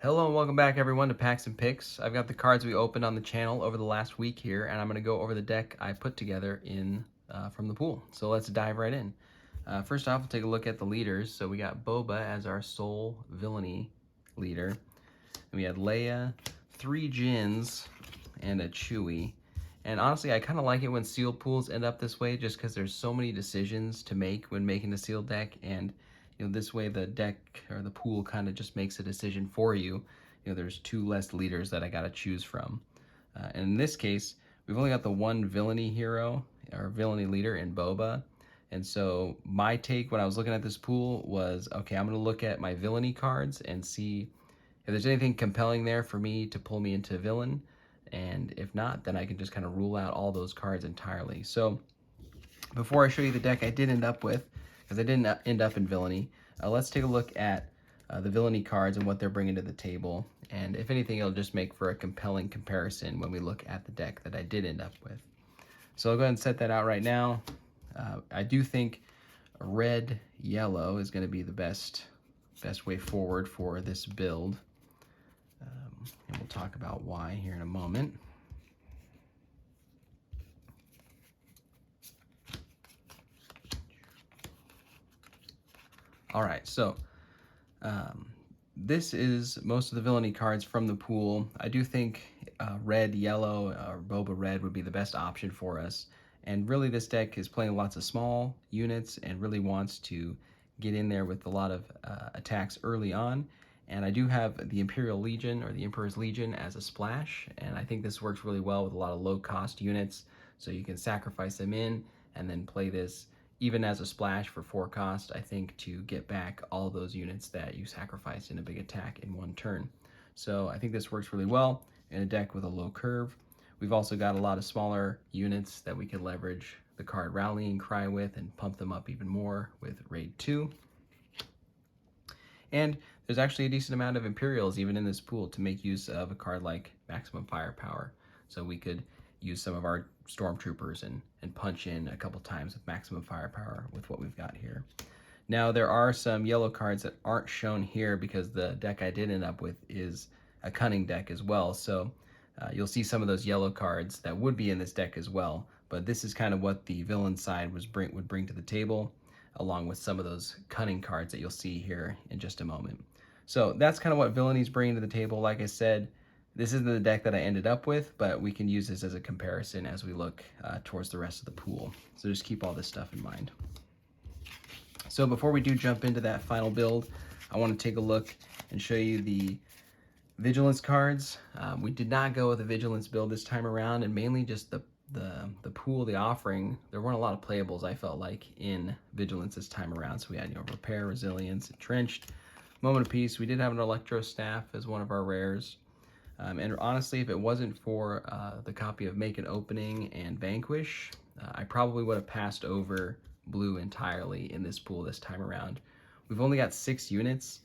Hello and welcome back everyone to Packs and Picks. I've got the cards we opened on the channel over the last week here, and I'm going to go over the deck I put together from the pool. So let's dive right in. First off, we'll take a look at the leaders. So we got Boba as our sole villainy leader. And we had Leia, 3 Jins, and a Chewie. And honestly, I kind of like it when sealed pools end up this way just because there's so many decisions to make when making a sealed deck, and this way the deck or the pool kind of just makes a decision for you. There's 2 less leaders that I got to choose from. And in this case, we've only got the one villainy hero or villainy leader in Boba. And so my take when I was looking at this pool was, okay, I'm going to look at my villainy cards and see if there's anything compelling there for me to pull me into villain. And if not, then I can just kind of rule out all those cards entirely. So before I show you the deck I did end up with, because I didn't end up in villainy, let's take a look at the villainy cards and what they're bringing to the table. And if anything, it'll just make for a compelling comparison when we look at the deck that I did end up with. So I'll go ahead and set that out right now. I do think red-yellow is going to be the best way forward for this build. And we'll talk about why here in a moment. All right, so this is most of the villainy cards from the pool. I do think red, yellow, or Boba Red would be the best option for us. And really this deck is playing lots of small units and really wants to get in there with a lot of attacks early on. And I do have the Imperial Legion or the Emperor's Legion as a splash, and I think this works really well with a lot of low-cost units, so you can sacrifice them in and then play this even as a splash for 4 cost, I think, to get back all those units that you sacrificed in a big attack in one turn. So I think this works really well in a deck with a low curve. We've also got a lot of smaller units that we can leverage the card Rallying Cry with and pump them up even more with Raid 2. And there's actually a decent amount of Imperials even in this pool to make use of a card like Maximum Firepower. So we could use some of our Stormtroopers and punch in a couple times with Maximum Firepower with what we've got here. Now there are some yellow cards that aren't shown here because the deck I did end up with is a Cunning deck as well. So you'll see some of those yellow cards that would be in this deck as well. But this is kind of what the villain side would bring to the table, along with some of those Cunning cards that you'll see here in just a moment. So that's kind of what villainies bring to the table. Like I said, this isn't the deck that I ended up with, but we can use this as a comparison as we look towards the rest of the pool. So just keep all this stuff in mind. So before we do jump into that final build, I want to take a look and show you the Vigilance cards. We did not go with a Vigilance build this time around, and mainly just the pool, the offering, there weren't a lot of playables, I felt like, in Vigilance this time around. So we had, Repair, Resilience, Entrenched, Moment of Peace. We did have an Electro Staff as one of our rares. And honestly, if it wasn't for the copy of Make an Opening and Vanquish, I probably would have passed over blue entirely in this pool this time around. We've only got 6 units,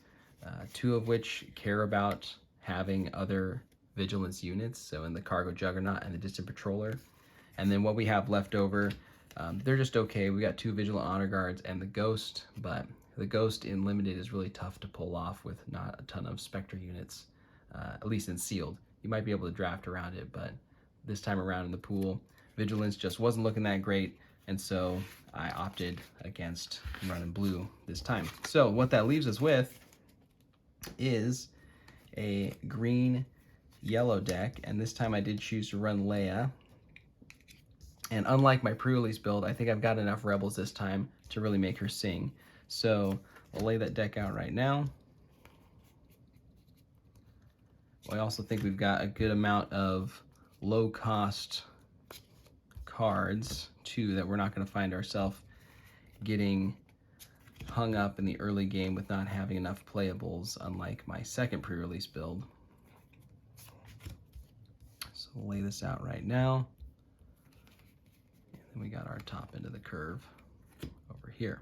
2 of which care about having other Vigilance units, so in the Cargo Juggernaut and the Distant Patroller. And then what we have left over, they're just okay. We got 2 Vigilant Honor Guards and the Ghost, but the Ghost in Limited is really tough to pull off with not a ton of Spectre units, at least in Sealed. You might be able to draft around it, but this time around in the pool, Vigilance just wasn't looking that great, and so I opted against running blue this time. So what that leaves us with is a green-yellow deck, and this time I did choose to run Leia. And unlike my pre-release build, I think I've got enough Rebels this time to really make her sing. So I'll lay that deck out right now. I also think we've got a good amount of low-cost cards, too, that we're not going to find ourselves getting hung up in the early game with not having enough playables, unlike my second pre-release build. So we'll lay this out right now. And we got our top end of the curve over here.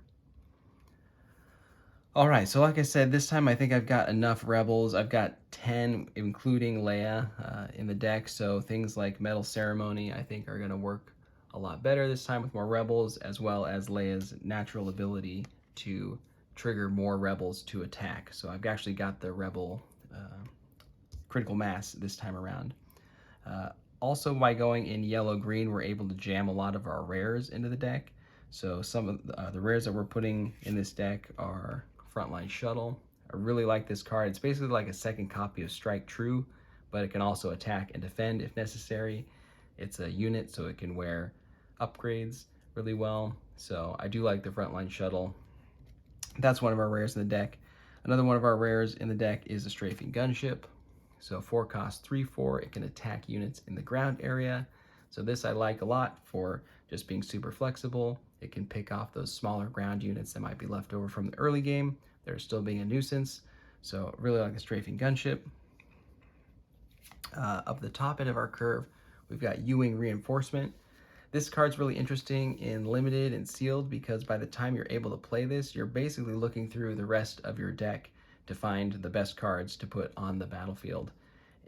All right, so like I said, this time I think I've got enough Rebels. I've got 10, including Leia, in the deck, so things like Metal Ceremony I think are going to work a lot better this time with more Rebels, as well as Leia's natural ability to trigger more Rebels to attack. So I've actually got the Rebel critical mass this time around. Also, by going in yellow-green, we're able to jam a lot of our rares into the deck. So some of the rares that we're putting in this deck are Frontline Shuttle. I really like this card. It's basically like a second copy of Strike True, but it can also attack and defend if necessary. It's a unit, so it can wear upgrades really well. So I do like the Frontline Shuttle. That's one of our rares in the deck. Another one of our rares in the deck is the Strafing Gunship. So 4 cost 3/4, it can attack units in the ground area. So this I like a lot for just being super flexible. It can pick off those smaller ground units that might be left over from the early game. They're still being a nuisance. So really like the Strafing Gunship. Up the top end of our curve, we've got U-Wing Reinforcement. This card's really interesting in limited and sealed because by the time you're able to play this, you're basically looking through the rest of your deck to find the best cards to put on the battlefield.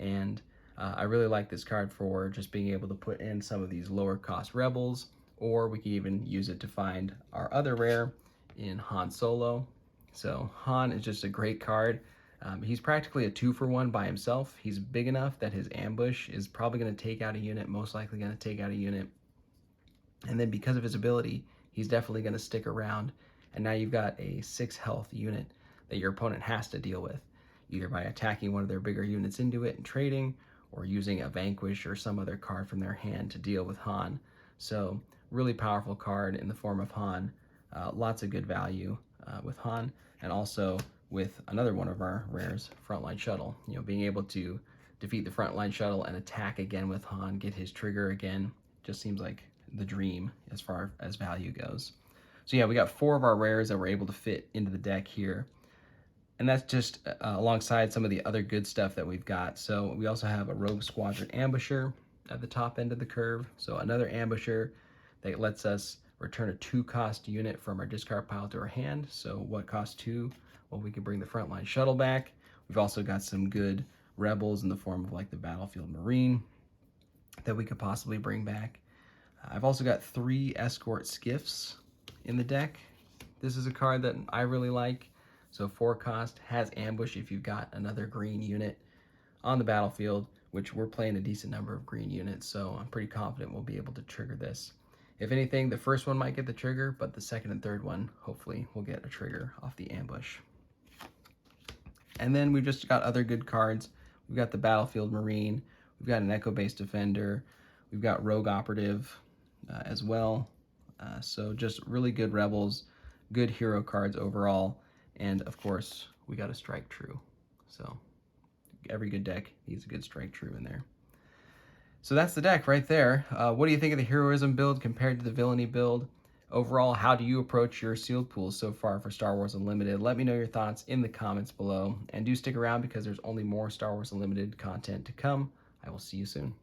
And I really like this card for just being able to put in some of these lower cost rebels, or we can even use it to find our other rare in Han Solo. So Han is just a great card. He's practically a 2-for-1 by himself. He's big enough that his ambush is probably going to take out a unit, most likely going to take out a unit. And then because of his ability, he's definitely going to stick around. And now you've got a 6 health unit that your opponent has to deal with, either by attacking one of their bigger units into it and trading, or using a Vanquish or some other card from their hand to deal with Han. So really powerful card in the form of Han. Lots of good value with Han, and also with another one of our rares, Frontline Shuttle. You know, being able to defeat the Frontline Shuttle and attack again with Han, get his trigger again, just seems like the dream as far as value goes. So yeah, we got 4 of our rares that we're able to fit into the deck here. And that's just alongside some of the other good stuff that we've got. So we also have a Rogue Squadron Ambusher at the top end of the curve. So another Ambusher that lets us return a 2-cost unit from our discard pile to our hand. So what costs 2? Well, we can bring the Frontline Shuttle back. We've also got some good rebels in the form of like the Battlefield Marine that we could possibly bring back. I've also got 3 Escort Skiffs in the deck. This is a card that I really like. So 4 cost, has ambush if you've got another green unit on the battlefield, which we're playing a decent number of green units, so I'm pretty confident we'll be able to trigger this. If anything, the first one might get the trigger, but the second and third one, hopefully, will get a trigger off the ambush. And then we've just got other good cards. We've got the Battlefield Marine, we've got an Echo-based Defender, we've got Rogue Operative as well. So just really good rebels, good hero cards overall. And of course, we got a Strike True. So every good deck needs a good Strike True in there. So that's the deck right there. What do you think of the heroism build compared to the villainy build? Overall, how do you approach your sealed pools so far for Star Wars Unlimited? Let me know your thoughts in the comments below. And do stick around because there's only more Star Wars Unlimited content to come. I will see you soon.